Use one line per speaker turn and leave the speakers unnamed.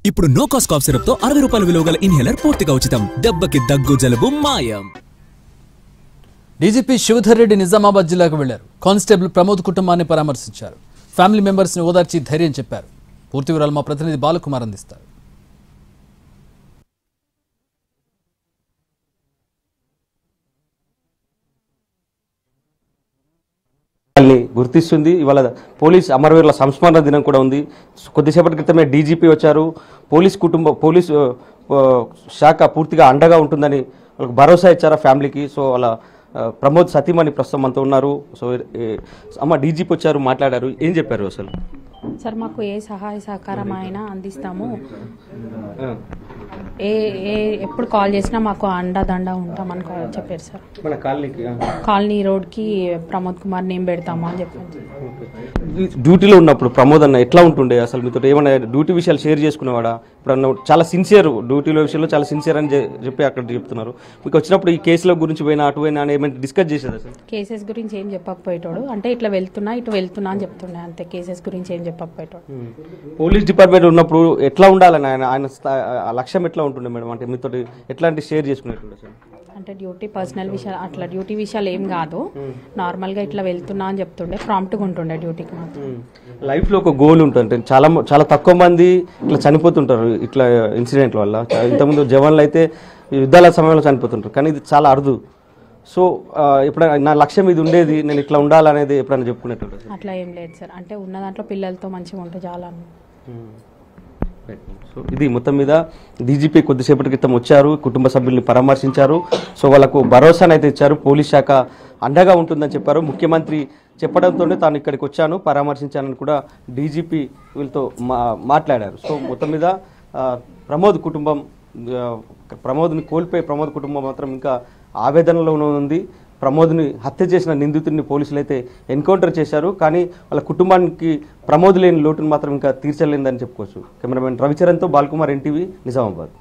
ఇప్పుడు no cost cough syrup తో 60 రూపాయల విలువ గల ఇన్హేలర్ పూర్తిగా ఉచితం. దెబ్బకి దగ్గు జలుబు మాయం.
డీజీపీ శివధర్ రెడ్డి నిజామాబాద్ జిల్లాకు వెళ్లారు. కానిస్టేబుల్ ప్రమోద్ కుటుంబాన్ని పరామర్శించారు. ఫ్యామిలీ మెంబర్స్ ని ఓదార్చి ధైర్యం చెప్పారు. పూర్తి వివరాలు మా ప్రతినిధి బాలకుమార్ అందిస్తారు.
గుర్తిస్తుంది. ఇవాళ పోలీస్ అమరవీరుల సంస్మరణ దినం కూడా ఉంది. కొద్దిసేపటి క్రితమే డీజీపీ వచ్చారు. పోలీస్ శాఖ పూర్తిగా అండగా ఉంటుందని వాళ్ళకి భరోసా ఇచ్చారు ఫ్యామిలీకి. సో అలా ప్రమోద్ సతీమణి ప్రస్తుతం అంతా ఉన్నారు. సో అమ్మ డీజీపీ వచ్చారు, మాట్లాడారు. ఏం చెప్పారు అసలు?
సార్, మాకు ఏ సహాయ సహకారం అయినా అందిస్తాము. ఎప్పుడు కాల్ చేసినా మాకు అండదండ ఉంటామని చెప్పారు సార్.
మన
కాలనీ రోడ్కి ప్రమోద్ కుమార్ నేమ్ పెడతాము అని చెప్పారు.
డ్యూటీలో ఉన్నప్పుడు ప్రమోద్ అన్న ఎట్లా ఉంటుండే? అసలు మీతో ఏమైనా డ్యూటీ విషయాలు షేర్ చేసుకునేవాడా? ఇప్పుడు అన్న చాలా సిన్సియర్, డ్యూటీలో విషయంలో చాలా సిన్సియర్ అని చెప్పి అక్కడ చెప్తున్నారు. మీకు వచ్చినప్పుడు ఈ కేసుల గురించి పోయినా అటు పోయినా అని ఏమైనా డిస్కస్ చేసేది? అసలు
కేసెస్ గురించి ఏం చెప్పకపోయేటోడు, అంటే ఇట్లా వెళ్తున్నా ఇటు వెళ్తున్నా అని చెప్తుండే అంతే. కేసెస్ గురించి ఏం చెప్పకపోయేటోడు. పోలీస్
డిపార్ట్మెంట్ ఉన్నప్పుడు ఎట్లా ఉండాలని ఆయన లక్ష్యం ఎట్లా ఉంటుండే మేడం? అంటే మీతో ఎట్లాంటి షేర్ చేసుకునేటువంటి అసలు?
అంటే డ్యూటీ పర్సనల్ విషయాలు, అట్లా డ్యూటీ విషయాలు ఏం కాదు. నార్మల్గా ఇట్లా వెళ్తున్నా అని చెప్తుండే, ప్రాంప్ట్గా ఉంటుండే డ్యూటీకి మాత్రం.
లైఫ్లో ఒక గోల్ ఉంటుంది. చాలా తక్కువ మంది ఇట్లా చనిపోతుంటారు ఇట్లా ఇన్సిడెంట్ల వల్ల. ఇంతకుముందు జవాన్లు అయితే యుద్ధాల సమయంలో చనిపోతుంటారు, కానీ ఇది చాలా అరుదు. సో ఎప్పుడైనా నా లక్ష్యం ఇది ఉండేది, నేను ఇట్లా ఉండాలనేది ఎప్పుడైనా చెప్పుకునేటువంటి?
అట్లా ఏం లేదు సార్. అంటే ఉన్న దాంట్లో పిల్లలతో మంచిగా ఉంటే చాలా.
సో ఇది మొత్తం మీద డీజీపీ కొద్దిసేపటి క్రితం వచ్చారు, కుటుంబ సభ్యుల్ని పరామర్శించారు. సో వాళ్ళకు భరోసానైతే ఇచ్చారు. పోలీస్ శాఖ అండగా ఉంటుందని చెప్పారు. ముఖ్యమంత్రి చెప్పడంతోనే తాను ఇక్కడికి వచ్చాను, పరామర్శించానని కూడా డీజీపీ వీళ్ళతో మాట్లాడారు. సో మొత్తం మీద ప్రమోద్ని కోల్పోయి ప్రమోద్ కుటుంబం మాత్రం ఇంకా ఆవేదనలోనే ఉంది. ప్రమోద్ని హత్య చేసిన నిందితుడిని పోలీసులు అయితే ఎన్కౌంటర్ చేశారు, కానీ వాళ్ళ కుటుంబానికి ప్రమోద్ లేని లోటును మాత్రం ఇంకా తీర్చలేదని చెప్పుకోవచ్చు. కెమెరామెన్ రవిచరణ్తో బాలకుమార్, ఎన్టీవీ, నిజామాబాద్.